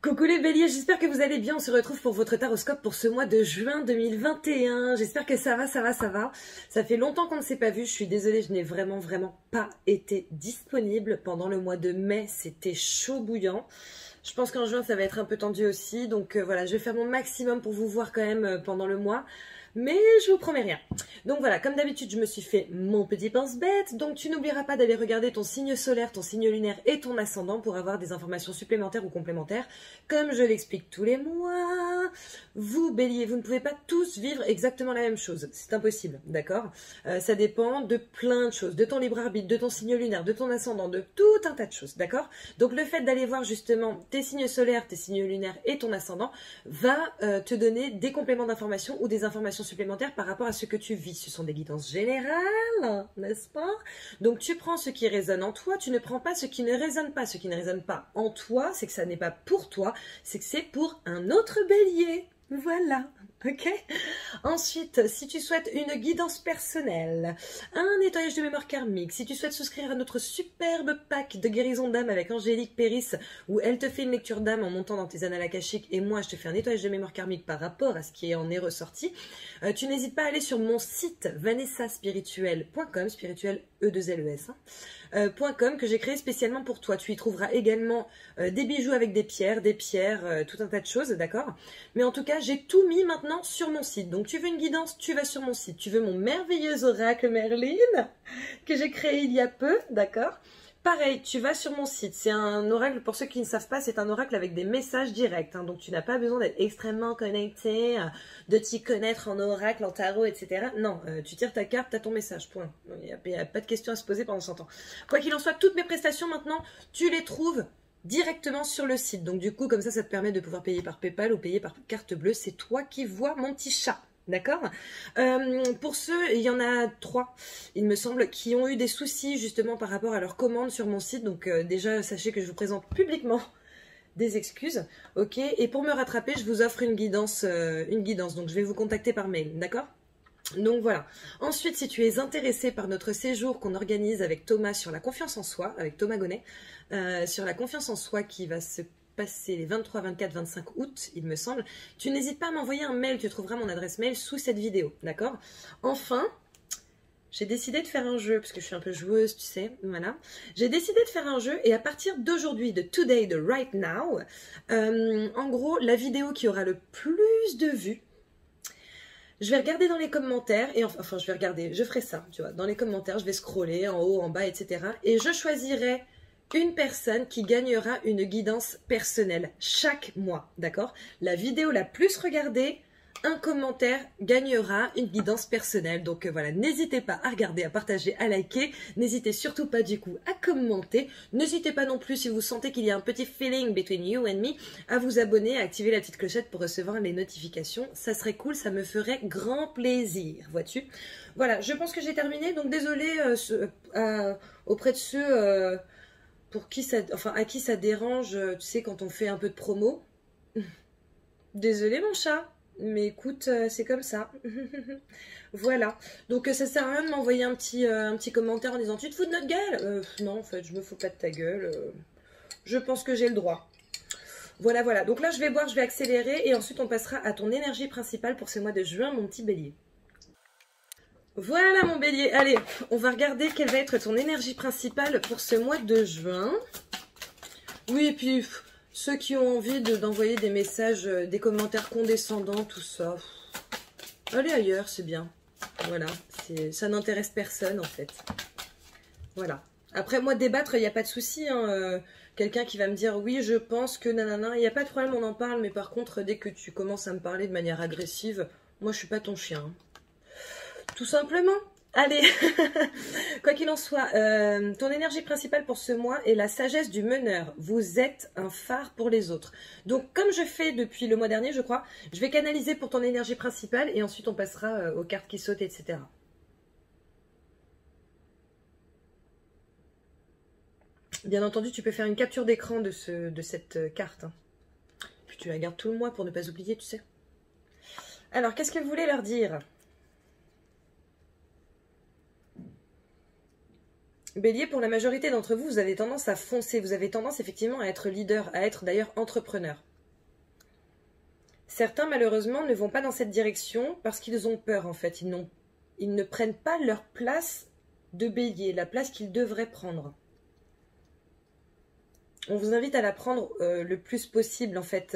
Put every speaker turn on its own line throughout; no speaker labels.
Coucou les béliers, j'espère que vous allez bien. On se retrouve pour votre taroscope pour ce mois de juin 2021. J'espère que ça va, ça va, ça va. Ça fait longtemps qu'on ne s'est pas vu. Je suis désolée, je n'ai vraiment pas été disponible. Pendant le mois de mai, c'était chaud bouillant. Je pense qu'en juin, ça va être un peu tendu aussi. Donc voilà, je vais faire mon maximum pour vous voir quand même pendant le mois. Mais je vous promets rien. Donc voilà, comme d'habitude, je me suis fait mon petit pense-bête. Donc tu n'oublieras pas d'aller regarder ton signe solaire, ton signe lunaire et ton ascendant pour avoir des informations supplémentaires ou complémentaires. Comme je l'explique tous les mois, vous, bélier, vous ne pouvez pas tous vivre exactement la même chose. C'est impossible, d'accord? Ça dépend de plein de choses, de ton libre arbitre, de ton signe lunaire, de ton ascendant, de tout un tas de choses, d'accord? Donc le fait d'aller voir justement tes signes solaires, tes signes lunaires et ton ascendant va te donner des compléments d'informations ou des informations supplémentaires par rapport à ce que tu vis. Ce sont des guidances générales, n'est-ce pas? Donc tu prends ce qui résonne en toi, tu ne prends pas ce qui ne résonne pas. Ce qui ne résonne pas en toi, c'est que ça n'est pas pour toi, c'est que c'est pour un autre bélier. Voilà, ok? Ensuite, si tu souhaites une guidance personnelle, un nettoyage de mémoire karmique, si tu souhaites souscrire à notre superbe pack de guérison d'âme avec Angélique Péris, où elle te fait une lecture d'âme en montant dans tes annales akashiques et moi je te fais un nettoyage de mémoire karmique par rapport à ce qui en est ressorti, tu n'hésites pas à aller sur mon site vanessaspirituel.com, spirituel E2LES, .com, que j'ai créé spécialement pour toi. Tu y trouveras également des bijoux avec des pierres, tout un tas de choses, d'accord? Mais en tout cas, j'ai tout mis maintenant sur mon site. Donc tu veux une guidance, tu vas sur mon site. Tu veux mon merveilleux oracle Merlin, que j'ai créé il y a peu, d'accord? Pareil, tu vas sur mon site. C'est un oracle, pour ceux qui ne savent pas, c'est un oracle avec des messages directs. Hein, donc tu n'as pas besoin d'être extrêmement connecté, de t'y connaître en oracle, en tarot, etc. Non, tu tires ta carte, tu as ton message, point. Il n'y a pas de questions à se poser pendant 100 ans. Quoi qu'il en soit, toutes mes prestations maintenant, tu les trouves directement sur le site. Donc du coup, comme ça te permet de pouvoir payer par PayPal ou payer par carte bleue. C'est toi qui vois, mon petit chat. D'accord? Pour ceux, il y en a 3, il me semble, qui ont eu des soucis justement par rapport à leur commande sur mon site. Donc déjà, sachez que je vous présente publiquement des excuses. Ok? Et pour me rattraper, je vous offre une guidance. Donc je vais vous contacter par mail. D'accord? Donc voilà. Ensuite, si tu es intéressé par notre séjour qu'on organise avec Thomas sur la confiance en soi, avec Thomas Gonnet, sur la confiance en soi qui va se passer les 23, 24, 25 août, il me semble, tu n'hésites pas à m'envoyer un mail, tu trouveras mon adresse mail sous cette vidéo, d'accord? Enfin, j'ai décidé de faire un jeu, parce que je suis un peu joueuse, tu sais, voilà. J'ai décidé de faire un jeu, et à partir d'aujourd'hui, de today, de right now, en gros, la vidéo qui aura le plus de vues, je vais regarder dans les commentaires, et enfin je vais regarder, je ferai ça, tu vois, dans les commentaires, je vais scroller en haut, en bas, etc. Et je choisirai une personne qui gagnera une guidance personnelle chaque mois, d'accord? La vidéo la plus regardée, un commentaire gagnera une guidance personnelle. Donc voilà, n'hésitez pas à regarder, à partager, à liker. N'hésitez surtout pas du coup à commenter. N'hésitez pas non plus si vous sentez qu'il y a un petit feeling between you and me, à vous abonner, à activer la petite clochette pour recevoir les notifications. Ça serait cool, ça me ferait grand plaisir, vois-tu? Voilà, je pense que j'ai terminé. Donc désolée auprès de ceux... pour qui ça, enfin à qui ça dérange, tu sais, quand on fait un peu de promo. Désolée mon chat, mais écoute, c'est comme ça. Voilà. Donc ça sert à rien de m'envoyer un petit commentaire en disant tu te fous de notre gueule. Non, en fait, je me fous pas de ta gueule. Je pense que j'ai le droit. Voilà, voilà. Donc là, je vais boire, je vais accélérer et ensuite on passera à ton énergie principale pour ce mois de juin, mon petit bélier. Voilà mon bélier, allez, on va regarder quelle va être ton énergie principale pour ce mois de juin. Oui, et puis ceux qui ont envie d'envoyer des messages, des commentaires condescendants, tout ça, allez ailleurs, c'est bien. Voilà, ça n'intéresse personne en fait. Voilà. Après, moi, débattre, il n'y a pas de souci. Hein. Quelqu'un qui va me dire, oui, je pense que nanana, il n'y a pas de problème, on en parle, mais par contre, dès que tu commences à me parler de manière agressive, moi, je suis pas ton chien. Hein. Tout simplement. Allez, quoi qu'il en soit, ton énergie principale pour ce mois est la sagesse du meneur. Vous êtes un phare pour les autres. Donc, comme je fais depuis le mois dernier, je crois, je vais canaliser pour ton énergie principale et ensuite on passera aux cartes qui sautent, etc. Bien entendu, tu peux faire une capture d'écran de cette carte. Hein. Puis tu la gardes tout le mois pour ne pas oublier, tu sais. Alors, qu'est-ce que vous voulez leur dire ? Bélier, pour la majorité d'entre vous, vous avez tendance à foncer, vous avez tendance effectivement à être leader, à être d'ailleurs entrepreneur. Certains, malheureusement, ne vont pas dans cette direction parce qu'ils ont peur, en fait. Ils ne prennent pas leur place de bélier, la place qu'ils devraient prendre. On vous invite à la prendre le plus possible, en fait.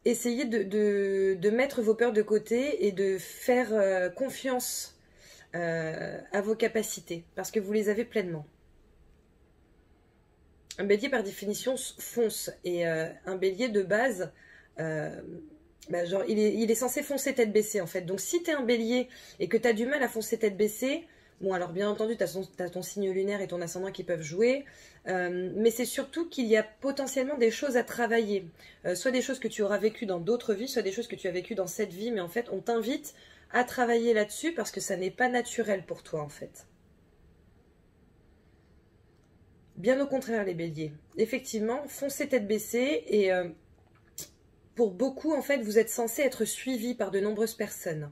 Essayez de mettre vos peurs de côté et de faire confiance à vos capacités, parce que vous les avez pleinement. Un bélier, par définition, fonce. Et un bélier, de base, genre, il est censé foncer tête baissée, en fait. Donc, si tu es un bélier et que tu as du mal à foncer tête baissée, bon, alors, bien entendu, tu as ton signe lunaire et ton ascendant qui peuvent jouer. Mais c'est surtout qu'il y a potentiellement des choses à travailler. Soit des choses que tu auras vécues dans d'autres vies, soit des choses que tu as vécues dans cette vie. Mais en fait, on t'invite à travailler là-dessus parce que ça n'est pas naturel pour toi, en fait. Bien au contraire, les béliers. Effectivement, foncez tête baissée et pour beaucoup, en fait, vous êtes censé être suivi par de nombreuses personnes.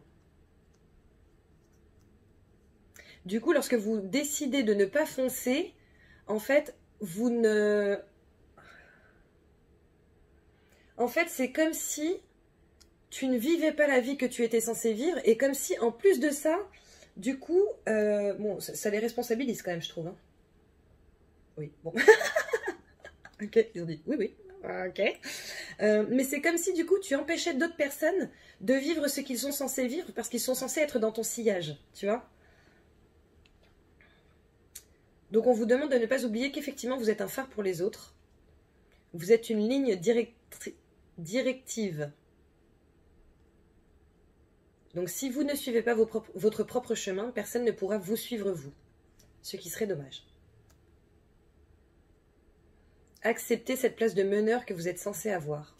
Du coup, lorsque vous décidez de ne pas foncer, en fait, vous ne... En fait, c'est comme si tu ne vivais pas la vie que tu étais censé vivre et comme si, en plus de ça, du coup, bon, ça les responsabilise quand même, je trouve, hein. Oui, bon. Ok, ils ont dit oui, oui, ok. Mais c'est comme si du coup tu empêchais d'autres personnes de vivre ce qu'ils sont censés vivre parce qu'ils sont censés être dans ton sillage, tu vois. Donc on vous demande de ne pas oublier qu'effectivement vous êtes un phare pour les autres. Vous êtes une ligne directive. Donc si vous ne suivez pas votre propre chemin, personne ne pourra vous suivre vous. Ce qui serait dommage. Acceptez cette place de meneur que vous êtes censé avoir.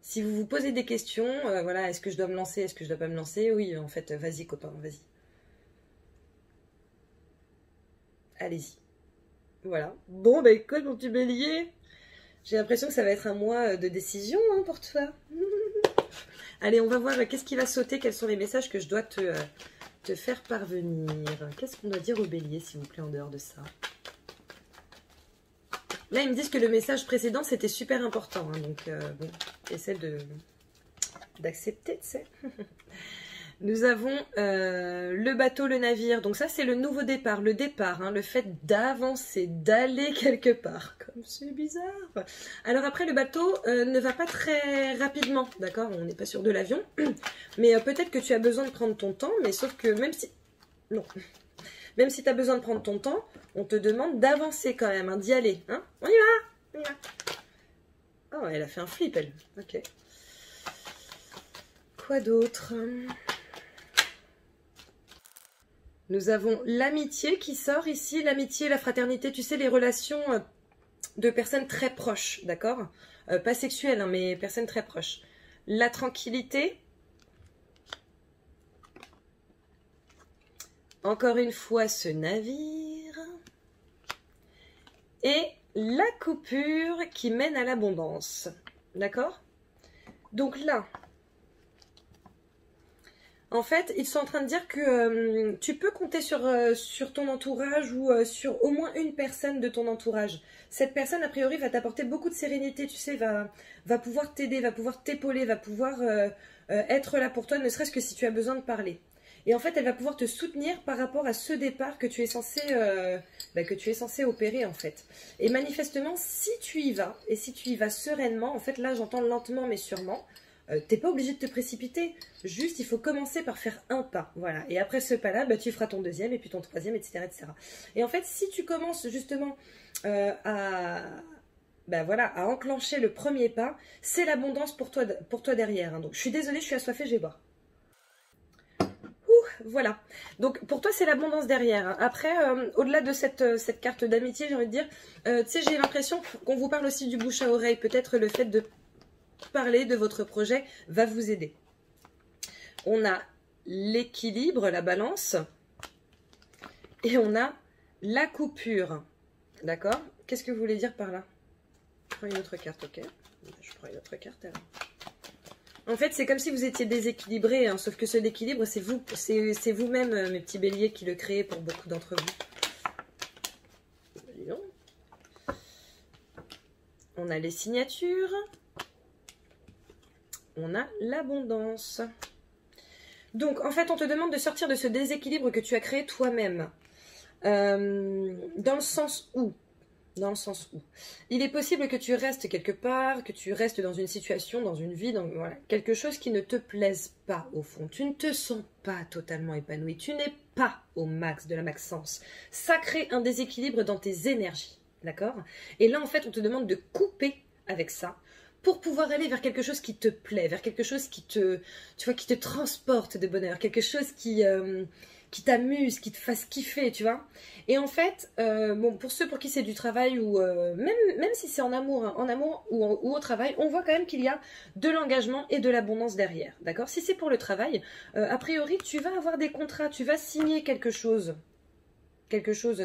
Si vous vous posez des questions, voilà, est-ce que je dois me lancer, est-ce que je dois pas me lancer? Oui, en fait, vas-y copain, vas-y. Allez-y. Voilà. Bon, bah écoute mon petit bélier, j'ai l'impression que ça va être un mois de décision hein, pour toi. Allez, on va voir qu'est-ce qui va sauter, quels sont les messages que je dois te faire parvenir. Qu'est-ce qu'on doit dire au bélier, s'il vous plaît, en dehors de ça? Là, ils me disent que le message précédent, c'était super important. Hein, donc, bon, essaie d'accepter, tu sais. Nous avons le bateau, le navire. Donc ça, c'est le nouveau départ. Le départ, hein, le fait d'avancer, d'aller quelque part. Comme c'est bizarre. Alors après, le bateau ne va pas très rapidement. D'accord? On n'est pas sûr de l'avion. Mais peut-être que tu as besoin de prendre ton temps. Mais sauf que même si... Non. Même si tu as besoin de prendre ton temps, on te demande d'avancer quand même, hein, d'y aller. Hein, on y va, on y va. Oh, elle a fait un flip, elle. Ok. Quoi d'autre? Nous avons l'amitié qui sort ici. L'amitié, la fraternité, tu sais, les relations de personnes très proches, d'accord? Pas sexuelles, hein, mais personnes très proches. La tranquillité. Encore une fois, ce navire. Et la coupure qui mène à l'abondance. D'accord? Donc là, en fait, ils sont en train de dire que tu peux compter sur ton entourage ou sur au moins une personne de ton entourage. Cette personne, a priori, va t'apporter beaucoup de sérénité, tu sais, va pouvoir t'aider, va pouvoir t'épauler, va pouvoir être là pour toi, ne serait-ce que si tu as besoin de parler. Et en fait, elle va pouvoir te soutenir par rapport à ce départ que tu es censé opérer, en fait. Et manifestement, si tu y vas, et si tu y vas sereinement, en fait, là, j'entends lentement mais sûrement, t'es pas obligé de te précipiter. Juste, il faut commencer par faire un pas. Voilà. Et après ce pas-là, bah, tu feras ton deuxième, et puis ton troisième, etc., etc. Et en fait, si tu commences justement à enclencher le premier pas, c'est l'abondance pour toi derrière. Hein. Donc, je suis désolée, je suis assoiffée, je vais boire. Voilà, donc pour toi c'est l'abondance derrière. Après, au-delà de cette carte d'amitié, j'ai envie de dire, tu sais, j'ai l'impression qu'on vous parle aussi du bouche à oreille. Peut-être le fait de parler de votre projet va vous aider. On a l'équilibre, la balance, et on a la coupure. D'accord? Qu'est-ce que vous voulez dire par là? Je prends une autre carte, ok? Je prends une autre carte alors. En fait, c'est comme si vous étiez déséquilibré, hein, sauf que ce déséquilibre, c'est vous-même, mes petits béliers, qui le créez pour beaucoup d'entre vous. On a les signatures. on a l'abondance. Donc, en fait, on te demande de sortir de ce déséquilibre que tu as créé toi-même. Dans le sens où il est possible que tu restes quelque part, que tu restes dans une situation, dans une vie, voilà, quelque chose qui ne te plaise pas au fond. Tu ne te sens pas totalement épanoui, tu n'es pas au max de la maxence. Ça crée un déséquilibre dans tes énergies, d'accord? Et là, en fait, on te demande de couper avec ça pour pouvoir aller vers quelque chose qui te plaît, vers quelque chose qui te, tu vois, qui te transporte de bonheur, quelque chose qui t'amuse, qui te fasse kiffer, tu vois. Et en fait, bon, pour ceux pour qui c'est du travail ou même si c'est en amour, hein, en amour ou au travail, on voit quand même qu'il y a de l'engagement et de l'abondance derrière, d'accord? Si c'est pour le travail, a priori, tu vas avoir des contrats, tu vas signer quelque chose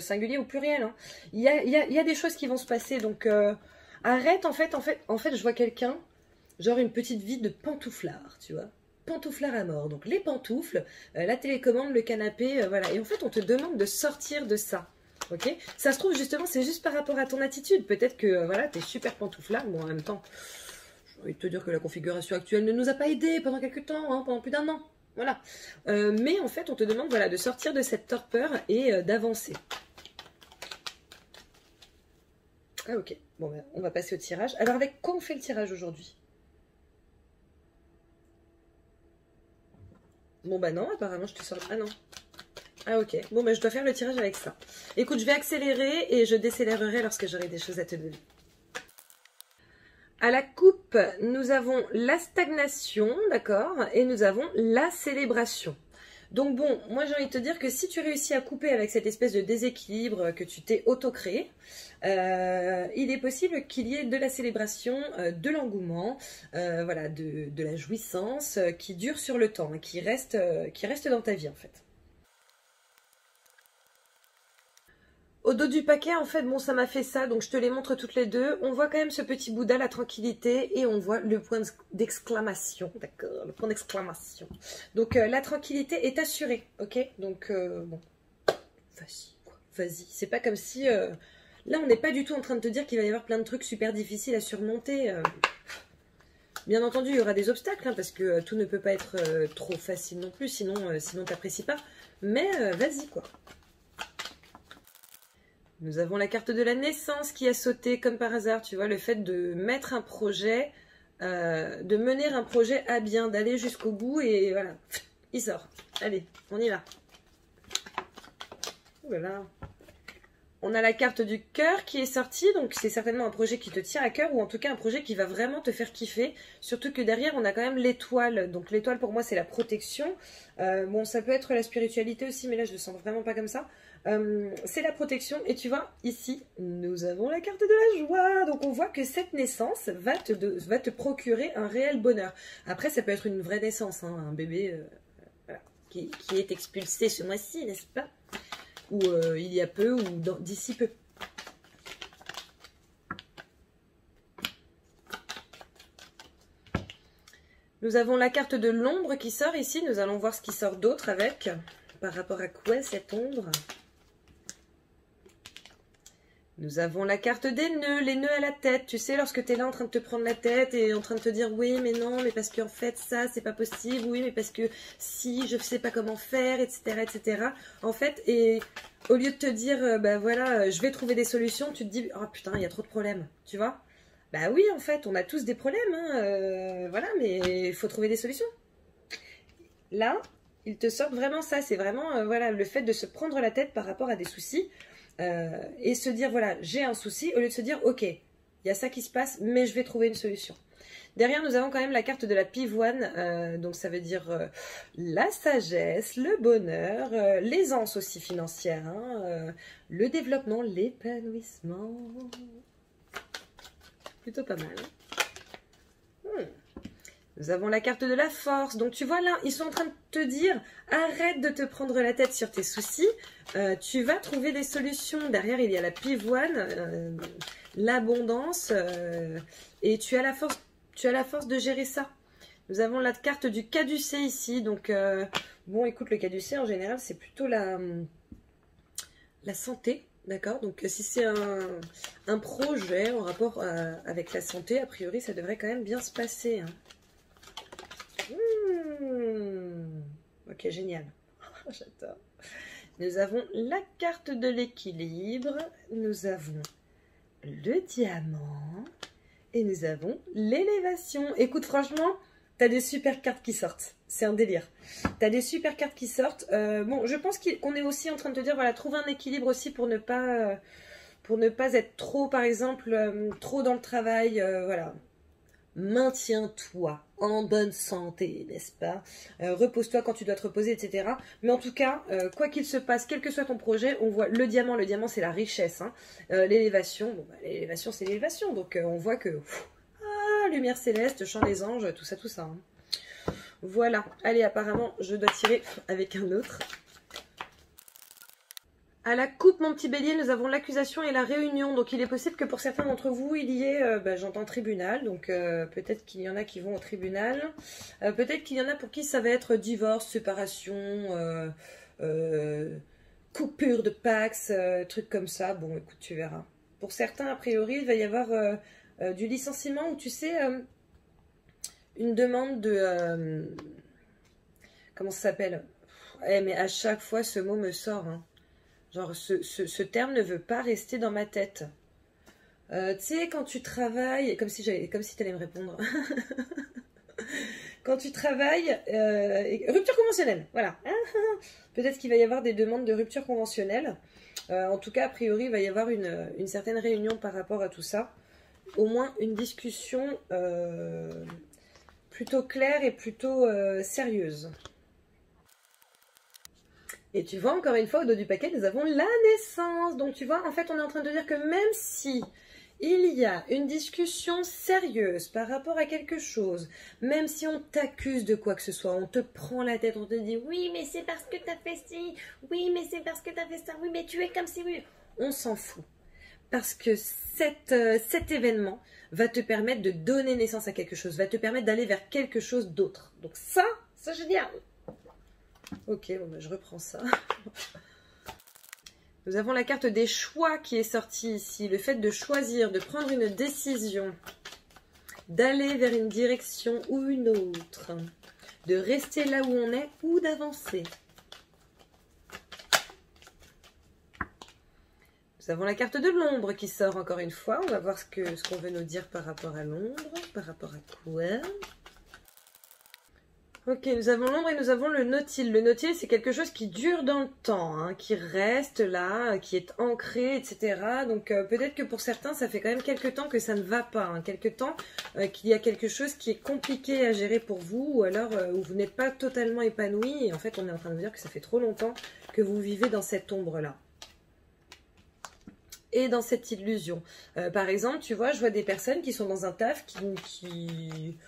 singulier ou pluriel, hein. Il y a des choses qui vont se passer, donc arrête, en fait, je vois quelqu'un, genre une petite vie de pantouflard, tu vois. Pantouflard à mort. Donc les pantoufles, la télécommande, le canapé, voilà. Et en fait, on te demande de sortir de ça. Ok? Ça se trouve, justement, c'est juste par rapport à ton attitude. Peut-être que, voilà, t'es super pantouflard. Bon, en même temps, j'ai envie de te dire que la configuration actuelle ne nous a pas aidés pendant quelques temps, hein, pendant plus d'un an. Voilà. Mais en fait, on te demande, voilà, de sortir de cette torpeur et d'avancer. Ah, ok. Bon, ben, on va passer au tirage. Alors, avec quoi on fait le tirage aujourd'hui? Bon bah non, apparemment je te sors... Ah non. Ah ok. Bon bah je dois faire le tirage avec ça. Écoute, je vais accélérer et je décélérerai lorsque j'aurai des choses à te donner. À la coupe, nous avons la stagnation, d'accord, et nous avons la célébration. Donc bon, moi j'ai envie de te dire que si tu réussis à couper avec cette espèce de déséquilibre que tu t'es auto-créé, il est possible qu'il y ait de la célébration, de l'engouement, voilà, de la jouissance qui dure sur le temps, qui reste dans ta vie en fait. Au dos du paquet, en fait, bon, ça m'a fait ça, donc je te les montre toutes les deux. On voit quand même ce petit Bouddha, la tranquillité, et on voit le point d'exclamation, d'accord, le point d'exclamation. Donc, la tranquillité est assurée, ok? Donc, bon, vas-y, quoi, vas-y. C'est pas comme si... là, on n'est pas du tout en train de te dire qu'il va y avoir plein de trucs super difficiles à surmonter. Bien entendu, il y aura des obstacles, hein, parce que tout ne peut pas être trop facile non plus, sinon t'apprécies pas. Mais vas-y, quoi. Nous avons la carte de la naissance qui a sauté comme par hasard, tu vois, le fait de mettre un projet, de mener un projet à bien, d'aller jusqu'au bout et voilà, il sort. Allez, on y va. Ouh là là. On a la carte du cœur qui est sortie, donc c'est certainement un projet qui te tient à cœur ou en tout cas un projet qui va vraiment te faire kiffer. Surtout que derrière, on a quand même l'étoile. Donc l'étoile pour moi, c'est la protection. Bon, ça peut être la spiritualité aussi, mais là, je le sens vraiment pas comme ça. C'est la protection et tu vois ici nous avons la carte de la joie, donc on voit que cette naissance va te procurer un réel bonheur. Après ça peut être une vraie naissance, hein, un bébé voilà, qui est expulsé ce mois-ci, n'est-ce pas, ou il y a peu ou d'ici peu. Nous avons la carte de l'ombre qui sort ici, nous allons voir ce qui sort d'autre avec, par rapport à quoi cette ombre. Nous avons la carte des nœuds, les nœuds à la tête. Tu sais, lorsque tu es là en train de te prendre la tête et en train de te dire oui, mais non, mais parce qu'en fait, ça, c'est pas possible. Oui, mais parce que si, je sais pas comment faire, etc., etc. En fait, et au lieu de te dire, bah voilà, je vais trouver des solutions, tu te dis, oh putain, il y a trop de problèmes, tu vois. Bah oui, en fait, on a tous des problèmes, hein, voilà, mais il faut trouver des solutions. Là, ils te sortent vraiment ça. C'est vraiment, voilà, le fait de se prendre la tête par rapport à des soucis. Et se dire, voilà, j'ai un souci, au lieu de se dire, ok, il y a ça qui se passe, mais je vais trouver une solution. Derrière, nous avons quand même la carte de la pivoine, donc ça veut dire la sagesse, le bonheur, l'aisance aussi financière, hein, le développement, l'épanouissement. Plutôt pas mal. Nous avons la carte de la force. Donc tu vois là, ils sont en train de te dire, arrête de te prendre la tête sur tes soucis. Tu vas trouver des solutions. Derrière, il y a la pivoine, l'abondance. Et tu as la force de gérer ça. Nous avons la carte du caducée ici. Donc, bon, écoute, le caducée, en général, c'est plutôt la santé. D'accord? Donc, si c'est un projet en rapport avec la santé, a priori, ça devrait quand même bien se passer, hein. Ok, génial. J'adore. Nous avons la carte de l'équilibre, nous avons le diamant et nous avons l'élévation. Écoute, franchement, t'as des super cartes qui sortent. C'est un délire. T'as des super cartes qui sortent. Bon, je pense qu'on est aussi en train de te dire, voilà, trouve un équilibre aussi pour ne pas être trop, par exemple, trop dans le travail. Voilà. Maintiens-toi en bonne santé, n'est-ce pas? Repose-toi quand tu dois te reposer, etc. Mais en tout cas, quoi qu'il se passe, quel que soit ton projet, on voit le diamant c'est la richesse. Hein. L'élévation, bon, bah, l'élévation c'est l'élévation. Donc on voit que, lumière céleste, chant des anges, tout ça, tout ça. Hein. Voilà, allez, apparemment, je dois tirer avec un autre. À la coupe, mon petit bélier, nous avons l'accusation et la réunion. Donc, il est possible que pour certains d'entre vous, il y ait, j'entends tribunal. Donc, peut-être qu'il y en a qui vont au tribunal. Peut-être qu'il y en a pour qui ça va être divorce, séparation, coupure de Pax, trucs comme ça. Bon, écoute, tu verras. Pour certains, a priori, il va y avoir du licenciement ou, tu sais, une demande de... comment ça s'appelle? Mais à chaque fois, ce mot me sort, hein. Genre, ce terme ne veut pas rester dans ma tête. Tu sais, quand tu travailles... Comme si tu allais me répondre. Quand tu travailles... rupture conventionnelle, voilà. Peut-être qu'il va y avoir des demandes de rupture conventionnelle. En tout cas, a priori, il va y avoir une certaine réunion par rapport à tout ça. Au moins une discussion plutôt claire et plutôt sérieuse. Et tu vois, encore une fois, au dos du paquet, nous avons la naissance. Donc, tu vois, en fait, on est en train de dire que même si il y a une discussion sérieuse par rapport à quelque chose, même si on t'accuse de quoi que ce soit, on te prend la tête, on te dit « Oui, mais c'est parce que t'as fait ci. Oui, mais c'est parce que t'as fait ça. Oui, mais tu es comme si... » Oui, on s'en fout. Parce que cet événement va te permettre de donner naissance à quelque chose, va te permettre d'aller vers quelque chose d'autre. Donc ça, c'est génial. Ok, bon, bah, je reprends ça. Nous avons la carte des choix qui est sortie ici. Le fait de choisir, de prendre une décision, d'aller vers une direction ou une autre, de rester là où on est ou d'avancer. Nous avons la carte de l'ombre qui sort encore une fois. On va voir ce qu'on veut nous dire par rapport à l'ombre. Par rapport à quoi? Ok, nous avons l'ombre et nous avons le nautile. Le nautile, c'est quelque chose qui dure dans le temps, hein, qui reste là, qui est ancré, etc. Donc peut-être que pour certains, ça fait quand même quelques temps que ça ne va pas. Hein, quelques temps qu'il y a quelque chose qui est compliqué à gérer pour vous, ou alors où vous n'êtes pas totalement épanoui. Et en fait, on est en train de vous dire que ça fait trop longtemps que vous vivez dans cette ombre-là. Et dans cette illusion. Par exemple, tu vois, je vois des personnes qui sont dans un taf qui...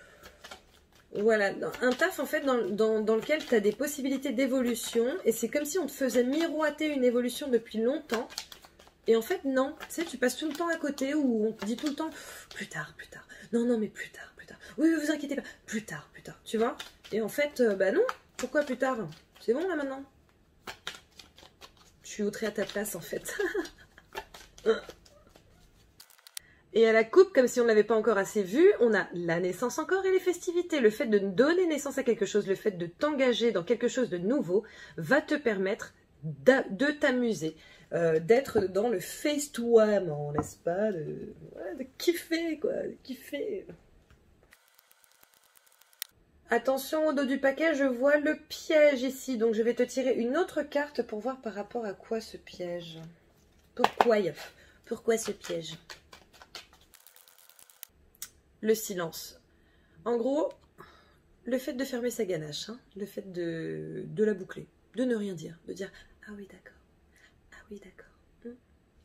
Voilà, un taf en fait dans lequel tu as des possibilités d'évolution et c'est comme si on te faisait miroiter une évolution depuis longtemps et en fait non, tu sais, tu passes tout le temps à côté où on te dit tout le temps plus tard, non mais plus tard, oui vous inquiétez pas, plus tard, tu vois, et en fait bah non, pourquoi plus tard, c'est bon là maintenant, je suis outrée à ta place en fait. Et à la coupe, comme si on ne l'avait pas encore assez vu, on a la naissance encore et les festivités. Le fait de donner naissance à quelque chose, le fait de t'engager dans quelque chose de nouveau, va te permettre de t'amuser, d'être dans le festoiement, n'est-ce pas, de kiffer, quoi, de kiffer. Attention, au dos du paquet, je vois le piège ici. Donc je vais te tirer une autre carte pour voir par rapport à quoi ce piège. Pourquoi ce piège? Le silence. En gros, le fait de fermer sa ganache, hein, le fait de la boucler, de ne rien dire, de dire « Ah oui, d'accord. »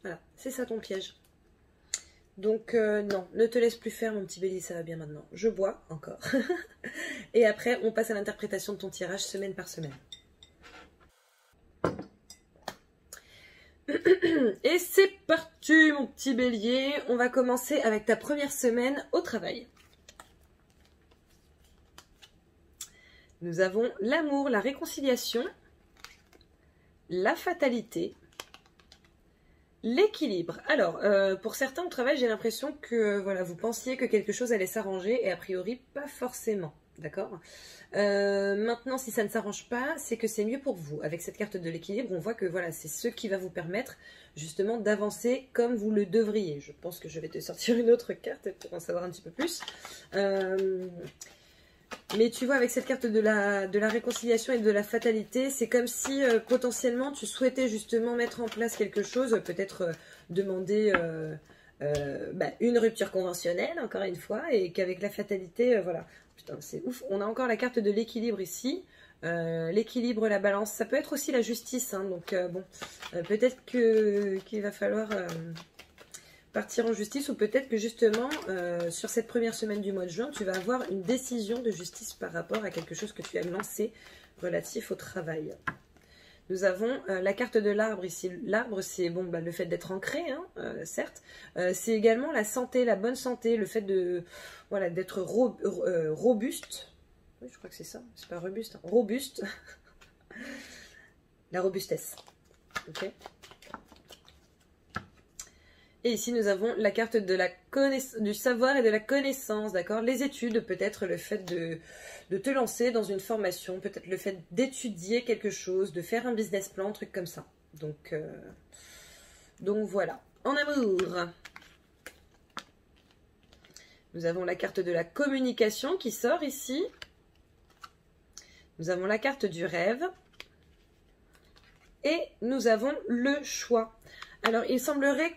Voilà, c'est ça ton piège. Donc non, ne te laisse plus faire mon petit bélier, ça va bien maintenant. Je bois encore. Et après, on passe à l'interprétation de ton tirage semaine par semaine. Et c'est parti mon petit bélier, on va commencer avec ta première semaine au travail. Nous avons l'amour, la réconciliation, la fatalité, l'équilibre. Alors, pour certains au travail, j'ai l'impression que voilà, vous pensiez que quelque chose allait s'arranger et a priori pas forcément. D'accord. Maintenant, si ça ne s'arrange pas, c'est que c'est mieux pour vous. Avec cette carte de l'équilibre, on voit que voilà, c'est ce qui va vous permettre justement d'avancer comme vous le devriez. Je pense que je vais te sortir une autre carte pour en savoir un petit peu plus. Mais tu vois, avec cette carte de la réconciliation et de la fatalité, c'est comme si potentiellement tu souhaitais justement mettre en place quelque chose, peut-être demander une rupture conventionnelle, encore une fois, et qu'avec la fatalité, voilà. Putain, c'est ouf. On a encore la carte de l'équilibre ici. L'équilibre, la balance, ça peut être aussi la justice, hein, donc bon, peut-être qu'il va falloir partir en justice, ou peut-être que justement sur cette première semaine du mois de juin, tu vas avoir une décision de justice par rapport à quelque chose que tu as lancé relatif au travail. Nous avons la carte de l'arbre ici. L'arbre, c'est bon, le fait d'être ancré, hein, certes. C'est également la santé, la bonne santé, le fait de voilà, d'être robuste. Oui, je crois que c'est ça. C'est pas robuste, hein. Robuste. La robustesse. Ok. Et ici, nous avons la carte de la du savoir et de la connaissance, d'accord? Les études, peut-être le fait de te lancer dans une formation, peut-être le fait d'étudier quelque chose, de faire un business plan, un truc comme ça. Donc voilà. En amour, nous avons la carte de la communication qui sort ici. Nous avons la carte du rêve. Et nous avons le choix. Alors, il semblerait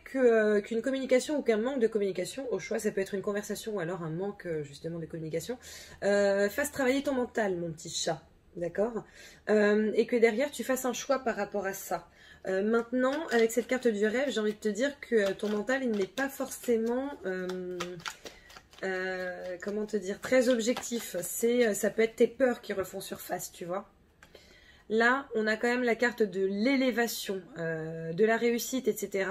qu'une communication ou qu'un manque de communication, au choix, ça peut être une conversation ou alors un manque justement de communication, fasse travailler ton mental, mon petit chat, d'accord? Et que derrière, tu fasses un choix par rapport à ça. Maintenant, avec cette carte du rêve, j'ai envie de te dire que ton mental, il n'est pas forcément... comment te dire, très objectif. Ça peut être tes peurs qui refont surface, tu vois. Là, on a quand même la carte de l'élévation, de la réussite, etc.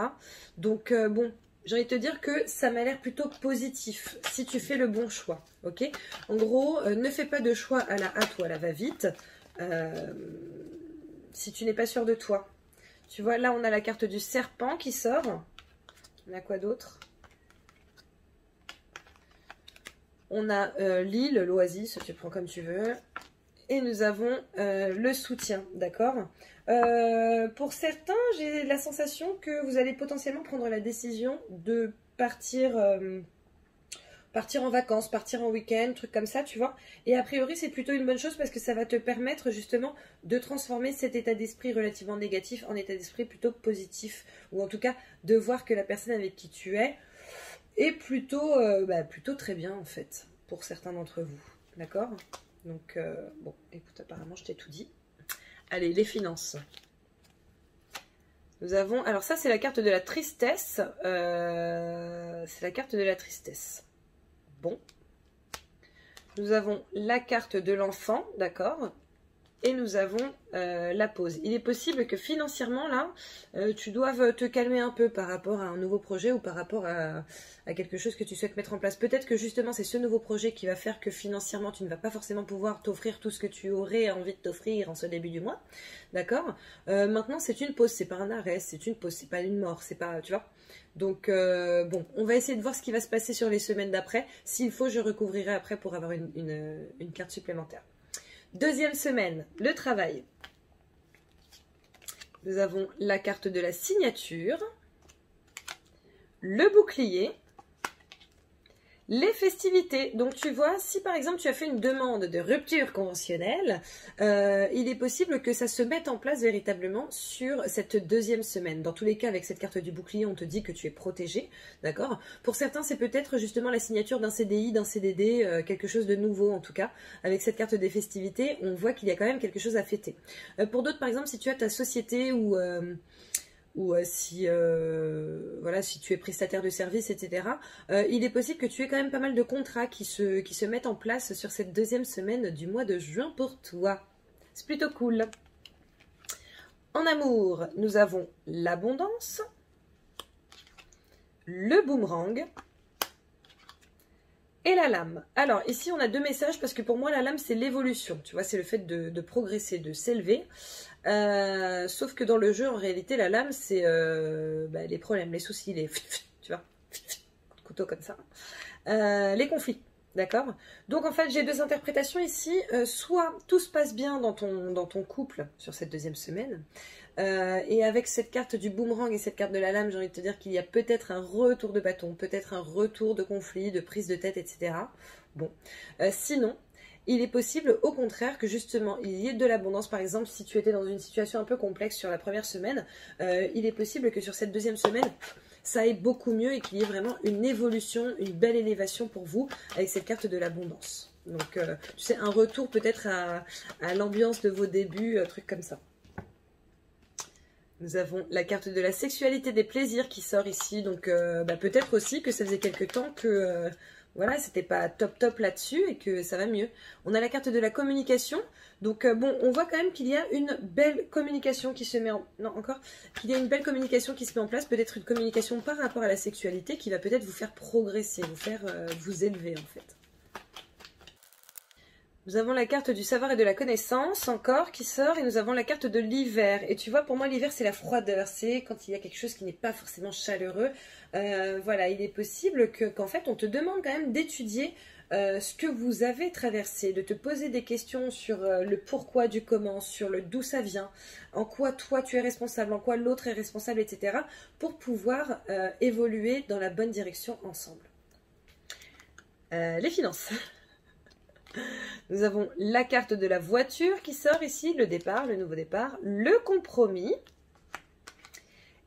Donc, bon, j'ai envie de te dire que ça m'a l'air plutôt positif, si tu fais le bon choix, ok? En gros, ne fais pas de choix à la hâte ou à la va-vite, si tu n'es pas sûr de toi. Tu vois, là, on a la carte du serpent qui sort. On a quoi d'autre? On a l'île, l'oasis, tu prends comme tu veux. Et nous avons le soutien, d'accord? Pour certains, j'ai la sensation que vous allez potentiellement prendre la décision de partir en vacances, partir en week-end, truc comme ça, tu vois. Et a priori, c'est plutôt une bonne chose parce que ça va te permettre justement de transformer cet état d'esprit relativement négatif en état d'esprit plutôt positif. Ou en tout cas, de voir que la personne avec qui tu es est plutôt très bien en fait, pour certains d'entre vous, d'accord? Donc, bon, écoute, apparemment, je t'ai tout dit. Allez, les finances. Nous avons... Alors ça, c'est la carte de la tristesse. C'est la carte de la tristesse. Bon. Nous avons la carte de l'enfant, d'accord? Et nous avons la pause. Il est possible que financièrement, là, tu doives te calmer un peu par rapport à un nouveau projet ou par rapport à quelque chose que tu souhaites mettre en place. Peut-être que justement, c'est ce nouveau projet qui va faire que financièrement, tu ne vas pas forcément pouvoir t'offrir tout ce que tu aurais envie de t'offrir en ce début du mois. D'accord? Maintenant, c'est une pause, c'est pas un arrêt, c'est une pause, c'est pas une mort, c'est pas... Tu vois? Donc, bon, on va essayer de voir ce qui va se passer sur les semaines d'après. S'il faut, je recouvrirai après pour avoir une carte supplémentaire. Deuxième semaine, le travail. Nous avons la carte de la signature, le bouclier, les festivités. Donc tu vois, si par exemple tu as fait une demande de rupture conventionnelle, il est possible que ça se mette en place véritablement sur cette deuxième semaine. Dans tous les cas, avec cette carte du bouclier, on te dit que tu es protégé, d'accord? Pour certains, c'est peut-être justement la signature d'un CDI, d'un CDD, quelque chose de nouveau en tout cas. Avec cette carte des festivités, on voit qu'il y a quand même quelque chose à fêter. Pour d'autres, par exemple, si tu as ta société ou si tu es prestataire de service, etc. Il est possible que tu aies quand même pas mal de contrats qui se mettent en place sur cette deuxième semaine du mois de juin pour toi. C'est plutôt cool. En amour, nous avons l'abondance, le boomerang et la lame. Alors ici on a deux messages parce que pour moi la lame c'est l'évolution, tu vois, c'est le fait de progresser, de s'élever. Sauf que dans le jeu en réalité la lame c'est les problèmes, les soucis, les tu vois, couteau comme ça, les conflits. D'accord? Donc en fait, j'ai deux interprétations ici. Soit tout se passe bien dans ton couple sur cette deuxième semaine. Et avec cette carte du boomerang et cette carte de la lame, j'ai envie de te dire qu'il y a peut-être un retour de bâton, peut-être un retour de conflit, de prise de tête, etc. Bon. Sinon, il est possible au contraire que justement il y ait de l'abondance. Par exemple, si tu étais dans une situation un peu complexe sur la première semaine, il est possible que sur cette deuxième semaine, ça aille beaucoup mieux et qu'il y ait vraiment une évolution, une belle élévation pour vous avec cette carte de l'abondance. Donc, tu sais, un retour peut-être à l'ambiance de vos débuts, truc comme ça. Nous avons la carte de la sexualité des plaisirs qui sort ici. Donc, peut-être aussi que ça faisait quelques temps que... voilà, c'était pas top là-dessus et que ça va mieux. On a la carte de la communication. Donc bon, on voit quand même qu'il y a une belle communication qui se met en... Non, encore. Qu'il y a une belle communication qui se met en place. Peut-être une communication par rapport à la sexualité qui va peut-être vous faire progresser, vous faire vous élever en fait. Nous avons la carte du savoir et de la connaissance encore qui sort et nous avons la carte de l'hiver. Et tu vois, pour moi, l'hiver, c'est la froideur. C'est quand il y a quelque chose qui n'est pas forcément chaleureux. Voilà, il est possible qu'en fait, on te demande quand même d'étudier ce que vous avez traversé, de te poser des questions sur le pourquoi du comment, sur le d'où ça vient, en quoi toi tu es responsable, en quoi l'autre est responsable, etc. pour pouvoir évoluer dans la bonne direction ensemble. Les finances. Nous avons la carte de la voiture qui sort ici, le départ, le nouveau départ, le compromis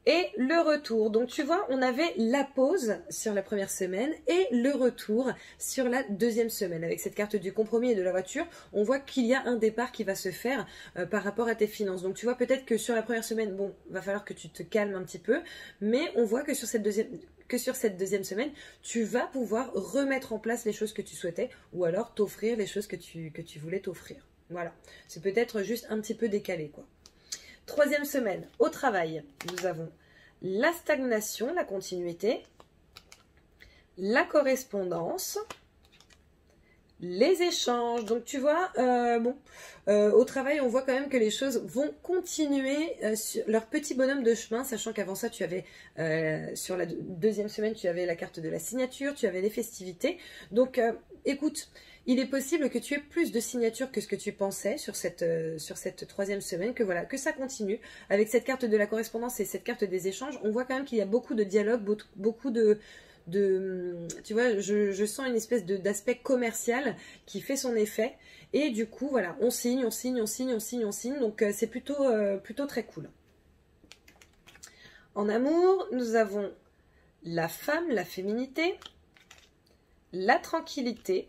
et le retour. Donc tu vois, on avait la pause sur la première semaine et le retour sur la deuxième semaine. Avec cette carte du compromis et de la voiture, on voit qu'il y a un départ qui va se faire par rapport à tes finances. Donc tu vois, peut-être que sur la première semaine, bon, va falloir que tu te calmes un petit peu, mais on voit que sur cette deuxième semaine, tu vas pouvoir remettre en place les choses que tu souhaitais ou alors t'offrir les choses que tu voulais t'offrir. Voilà, c'est peut-être juste un petit peu décalé, quoi. Troisième semaine, au travail, nous avons la stagnation, la continuité, la correspondance, les échanges. Donc tu vois, au travail, on voit quand même que les choses vont continuer sur leur petit bonhomme de chemin, sachant qu'avant ça, tu avais, sur la deuxième semaine, tu avais la carte de la signature, tu avais les festivités. Donc, écoute, il est possible que tu aies plus de signatures que ce que tu pensais sur cette troisième semaine, que voilà, que ça continue. Avec cette carte de la correspondance et cette carte des échanges, on voit quand même qu'il y a beaucoup de dialogue, beaucoup de tu vois, je sens une espèce d'aspect commercial qui fait son effet. Et du coup, voilà, on signe. Donc, c'est plutôt très cool. En amour, nous avons la femme, la féminité, la tranquillité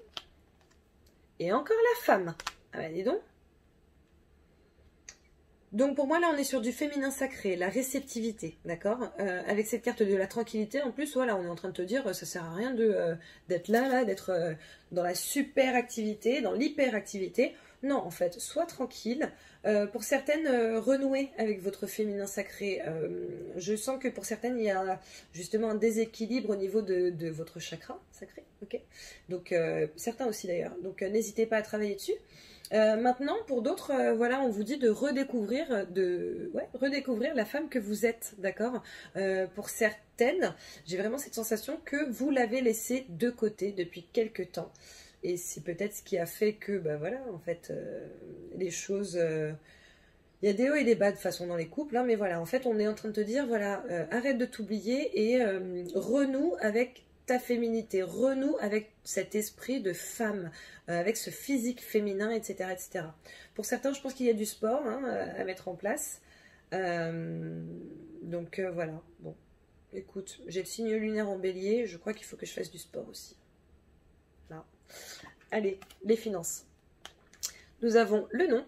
et encore la femme. Ah bah dis donc. Donc pour moi là on est sur du féminin sacré, la réceptivité, d'accord, avec cette carte de la tranquillité en plus, voilà, on est en train de te dire ça sert à rien d'être là, d'être dans la super activité, dans l'hyper activité. Non, en fait, sois tranquille. Pour certaines, renouez avec votre féminin sacré. Je sens que pour certaines, il y a justement un déséquilibre au niveau de votre chakra sacré. Ok. Donc, certains aussi d'ailleurs. Donc, n'hésitez pas à travailler dessus. Maintenant, pour d'autres, voilà, on vous dit de redécouvrir la femme que vous êtes, d'accord. Pour certaines, j'ai vraiment cette sensation que vous l'avez laissée de côté depuis quelques temps. Et c'est peut-être ce qui a fait que, bah voilà, en fait, les choses... il y a des hauts et des bas de façon dans les couples, hein, mais voilà, en fait, on est en train de te dire, voilà, arrête de t'oublier et renoue avec ta féminité, renoue avec cet esprit de femme, avec ce physique féminin, etc., etc. Pour certains, je pense qu'il y a du sport hein, à mettre en place. Donc voilà, bon, écoute, j'ai le signe lunaire en bélier, je crois qu'il faut que je fasse du sport aussi. Là. Allez, les finances. Nous avons le nom.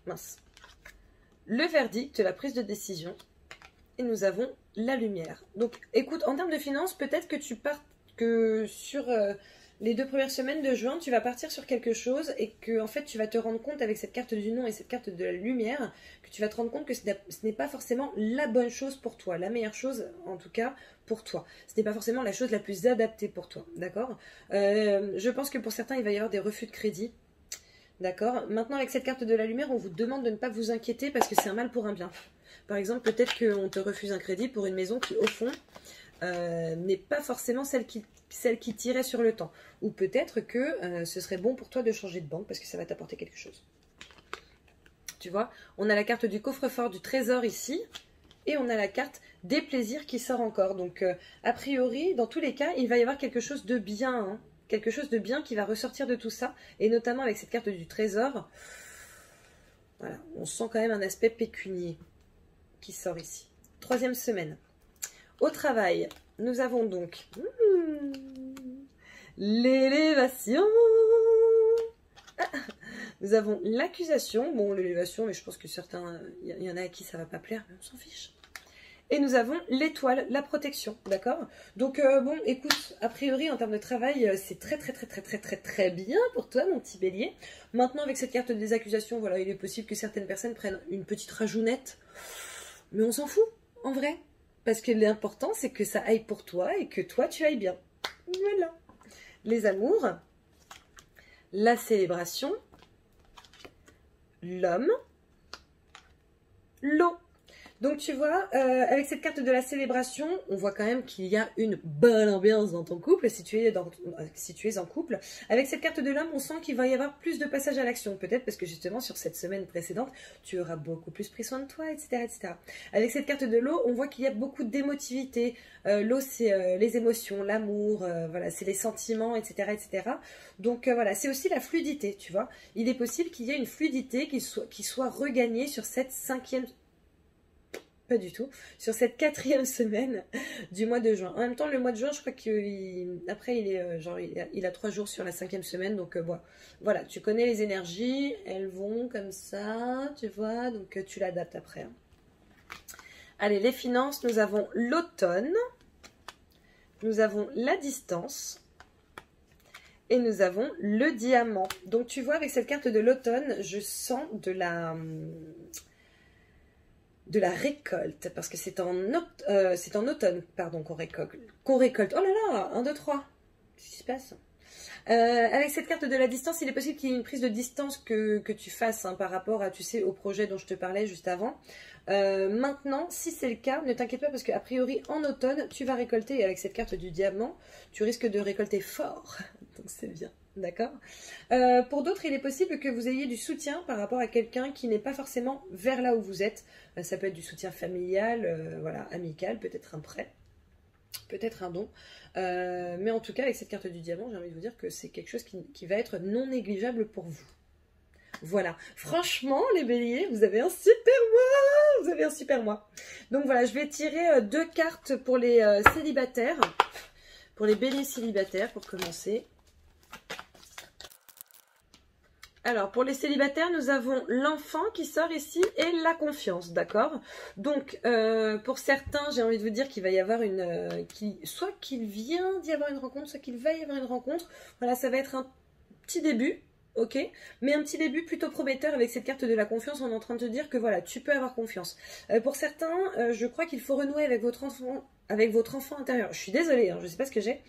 Mince. Le verdict, la prise de décision. Et nous avons la lumière. Donc, écoute, en termes de finances, peut-être que tu partes que sur les 2 premières semaines de juin, tu vas partir sur quelque chose et que, en fait, tu vas te rendre compte avec cette carte du nom et cette carte de la lumière, que tu vas te rendre compte que ce n'est pas forcément la bonne chose pour toi, la meilleure chose, en tout cas, pour toi. Ce n'est pas forcément la chose la plus adaptée pour toi, d'accord. Je pense que pour certains, il va y avoir des refus de crédit. D'accord. Maintenant, avec cette carte de la lumière, on vous demande de ne pas vous inquiéter parce que c'est un mal pour un bien. Par exemple, peut-être qu'on te refuse un crédit pour une maison qui, au fond, n'est pas forcément celle celle qui tirait sur le temps. Ou peut-être que ce serait bon pour toi de changer de banque parce que ça va t'apporter quelque chose. Tu vois, on a la carte du coffre-fort du trésor ici. Et on a la carte des plaisirs qui sort encore. Donc, a priori, dans tous les cas, il va y avoir quelque chose de bien. Hein, quelque chose de bien qui va ressortir de tout ça. Et notamment avec cette carte du trésor. Voilà, on sent quand même un aspect pécunier qui sort ici. 3e semaine. Au travail, nous avons donc l'élévation. Nous avons l'accusation. Bon, l'élévation, mais je pense que certains, il y en a à qui ça va pas plaire, mais on s'en fiche. Et nous avons l'étoile, la protection, d'accord? Donc, bon, écoute, a priori, en termes de travail, c'est très bien pour toi, mon petit bélier. Maintenant, avec cette carte des accusations, voilà, il est possible que certaines personnes prennent une petite rajounette. Mais on s'en fout, en vrai. Parce que l'important, c'est que ça aille pour toi et que toi, tu ailles bien. Voilà. Les amours, la célébration, l'homme, l'eau. Donc tu vois, avec cette carte de la célébration, on voit quand même qu'il y a une bonne ambiance dans ton couple, si tu es en couple. Avec cette carte de l'homme, on sent qu'il va y avoir plus de passage à l'action, peut-être parce que justement sur cette semaine précédente, tu auras beaucoup plus pris soin de toi, etc. etc. Avec cette carte de l'eau, on voit qu'il y a beaucoup d'émotivité. L'eau, c'est les émotions, l'amour, voilà, c'est les sentiments, etc. etc. Donc voilà, c'est aussi la fluidité, tu vois. Il est possible qu'il y ait une fluidité qui soit regagnée sur cette 5e... Pas du tout. Sur cette 4e semaine du mois de juin. En même temps, le mois de juin, je crois qu'après, il a 3 jours sur la 5e semaine. Donc, voilà, tu connais les énergies. Elles vont comme ça, tu vois. Donc, tu l'adaptes après. Hein. Allez, les finances, nous avons l'automne. Nous avons la distance. Et nous avons le diamant. Donc, tu vois, avec cette carte de l'automne, je sens de la récolte, parce que c'est en automne, pardon, qu'on récolte. Oh là là, 1, 2, 3. Qu'est-ce qui se passe? Avec cette carte de la distance, il est possible qu'il y ait une prise de distance que tu fasses hein, par rapport à, tu sais, au projet dont je te parlais juste avant. Maintenant, si c'est le cas, ne t'inquiète pas parce qu'a priori, en automne, tu vas récolter, et avec cette carte du diamant, tu risques de récolter fort. Donc c'est bien. D'accord. Pour d'autres, il est possible que vous ayez du soutien par rapport à quelqu'un qui n'est pas forcément vers là où vous êtes. Ça peut être du soutien familial, voilà, amical, peut-être un prêt, peut-être un don. Mais en tout cas, avec cette carte du diamant, j'ai envie de vous dire que c'est quelque chose qui va être non négligeable pour vous. Voilà. Franchement, les béliers, vous avez un super mois. Vous avez un super mois. Donc voilà, je vais tirer 2 cartes pour les célibataires. Pour les béliers célibataires, pour commencer. Alors, pour les célibataires, nous avons l'enfant qui sort ici et la confiance, d'accord? Donc, pour certains, j'ai envie de vous dire qu'il va y avoir soit qu'il vient d'y avoir une rencontre, soit qu'il va y avoir une rencontre. Voilà, ça va être un petit début, ok? Mais un petit début plutôt prometteur avec cette carte de la confiance. On est en train de te dire que voilà, tu peux avoir confiance. Pour certains, je crois qu'il faut renouer avec votre enfant intérieur. Je suis désolée, hein, je ne sais pas ce que j'ai.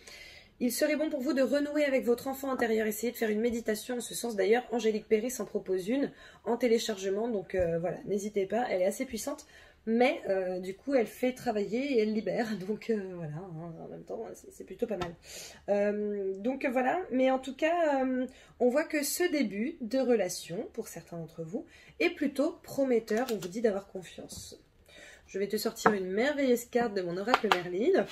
Il serait bon pour vous de renouer avec votre enfant intérieur. Essayez de faire une méditation en ce sens. D'ailleurs, Angélique Perry s'en propose une en téléchargement. Donc voilà, n'hésitez pas. Elle est assez puissante. Mais du coup, elle fait travailler et elle libère. Donc voilà, hein, en même temps, c'est plutôt pas mal. Donc voilà, mais en tout cas, on voit que ce début de relation, pour certains d'entre vous, est plutôt prometteur. On vous dit d'avoir confiance. Je vais te sortir une merveilleuse carte de mon oracle Merlin.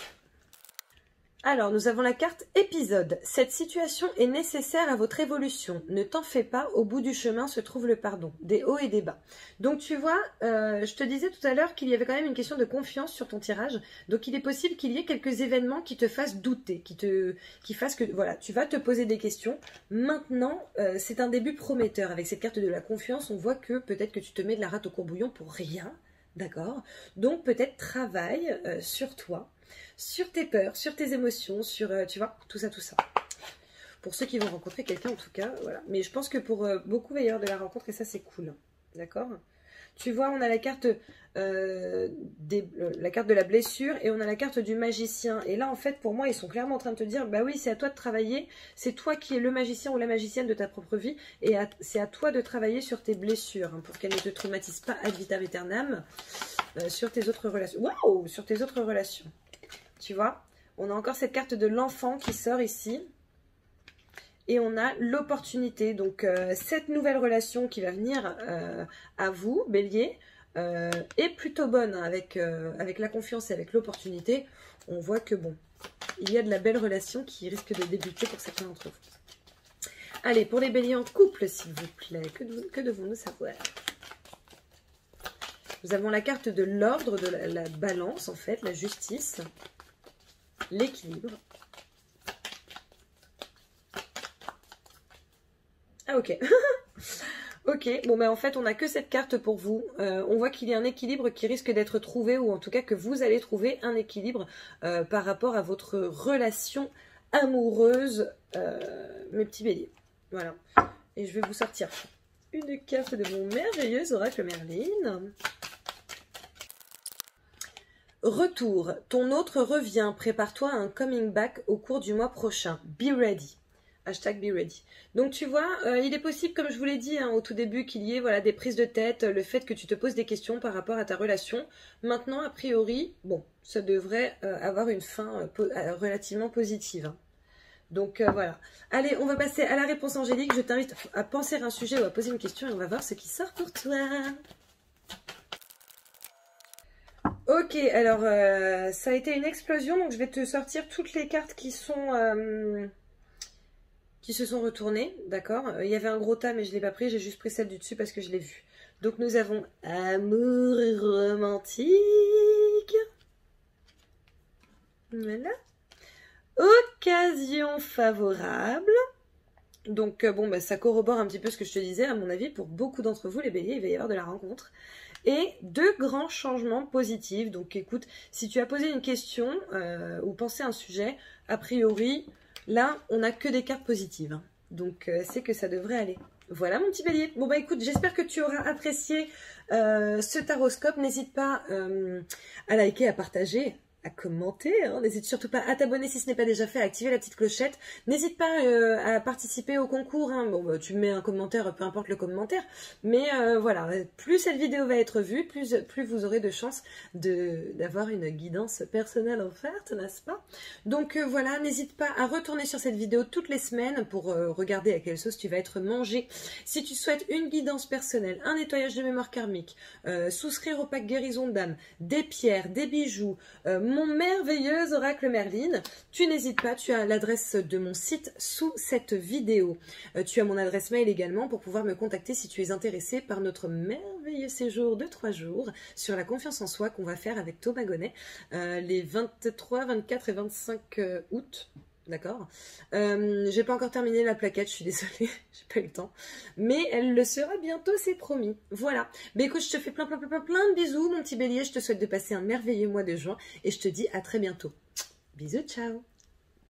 Alors, nous avons la carte épisode. Cette situation est nécessaire à votre évolution. Ne t'en fais pas, au bout du chemin se trouve le pardon. Des hauts et des bas. Donc, tu vois, je te disais tout à l'heure qu'il y avait quand même une question de confiance sur ton tirage. Donc, il est possible qu'il y ait quelques événements qui te fassent douter, qui fassent que, voilà, tu vas te poser des questions. Maintenant, c'est un début prometteur. Avec cette carte de la confiance, on voit que peut-être que tu te mets de la rate au courbouillon pour rien. D'accord? Donc, peut-être travaille sur toi. Sur tes peurs, sur tes émotions, sur, tu vois, tout ça, tout ça. Pour ceux qui vont rencontrer quelqu'un, en tout cas, voilà. Mais je pense que pour beaucoup, il va y avoir de la rencontre et ça, c'est cool. D'accord? Tu vois, on a la carte, la carte de la blessure et on a la carte du magicien. Et là, en fait, pour moi, ils sont clairement en train de te dire, bah oui, c'est à toi de travailler. C'est toi qui es le magicien ou la magicienne de ta propre vie. Et c'est à toi de travailler sur tes blessures hein, pour qu'elles ne te traumatisent pas ad vitam aeternam sur tes autres relations. Waouh! Sur tes autres relations. Tu vois, On a encore cette carte de l'enfant qui sort ici. Et on a l'opportunité. Donc, cette nouvelle relation qui va venir à vous, Bélier, est plutôt bonne hein, avec la confiance et avec l'opportunité. On voit que bon, il y a de la belle relation qui risque de débuter pour certains d'entre vous. Allez, pour les béliers en couple, s'il vous plaît, que devons-nous savoir? Nous avons la carte de l'ordre, de la balance, en fait, la justice, l'équilibre. Ah, ok. Ok, bon, ben en fait, on n'a que cette carte pour vous. On voit qu'il y a un équilibre qui risque d'être trouvé, ou en tout cas que vous allez trouver un équilibre par rapport à votre relation amoureuse, mes petits béliers. Voilà. Et je vais vous sortir une carte de mon merveilleux oracle Merlin. Retour. Ton autre revient. Prépare-toi à un coming back au cours du mois prochain. Be ready. Hashtag be ready. Donc tu vois, il est possible, comme je vous l'ai dit hein, au tout début, qu'il y ait voilà, des prises de tête, le fait que tu te poses des questions par rapport à ta relation. Maintenant, a priori, bon, ça devrait avoir une fin relativement positive. Hein. Donc voilà. Allez, on va passer à la réponse angélique. Je t'invite à penser à un sujet ou à poser une question et on va voir ce qui sort pour toi. Ok, alors ça a été une explosion, donc je vais te sortir toutes les cartes qui sont... qui se sont retournées, d'accord. Il y avait un gros tas, mais je ne l'ai pas pris, j'ai juste pris celle du dessus parce que je l'ai vue. Donc nous avons amour romantique. Voilà. Occasion favorable. Donc bon, bah, ça corrobore un petit peu ce que je te disais, à mon avis, pour beaucoup d'entre vous, les béliers, il va y avoir de la rencontre. Et deux grands changements positifs. Donc écoute, si tu as posé une question ou pensé à un sujet, a priori... Là, on n'a que des cartes positives. Hein. Donc, c'est que ça devrait aller. Voilà, mon petit bélier. Bon, bah écoute, j'espère que tu auras apprécié ce taroscope. N'hésite pas à liker, à partager, à commenter. Hein. N'hésite surtout pas à t'abonner si ce n'est pas déjà fait, à activer la petite clochette. N'hésite pas à participer au concours. Hein. Bon, bah, tu mets un commentaire, peu importe le commentaire. Mais voilà, plus cette vidéo va être vue, plus vous aurez de chances d'avoir une guidance personnelle offerte, n'est-ce pas? Donc voilà, n'hésite pas à retourner sur cette vidéo toutes les semaines pour regarder à quelle sauce tu vas être mangé. Si tu souhaites une guidance personnelle, un nettoyage de mémoire karmique, souscrire au pack guérison d'âme, des pierres, des bijoux, mon merveilleux oracle Merlin, tu n'hésites pas, tu as l'adresse de mon site sous cette vidéo. Tu as mon adresse mail également pour pouvoir me contacter si tu es intéressé par notre merveilleux séjour de 3 jours sur la confiance en soi qu'on va faire avec Thomas Gonnet les 23, 24 et 25 août. D'accord. J'ai pas encore terminé la plaquette, je suis désolée, j'ai pas eu le temps. Mais elle le sera bientôt, c'est promis. Voilà. Mais écoute, je te fais plein de bisous, mon petit bélier. Je te souhaite de passer un merveilleux mois de juin et je te dis à très bientôt. Bisous, ciao.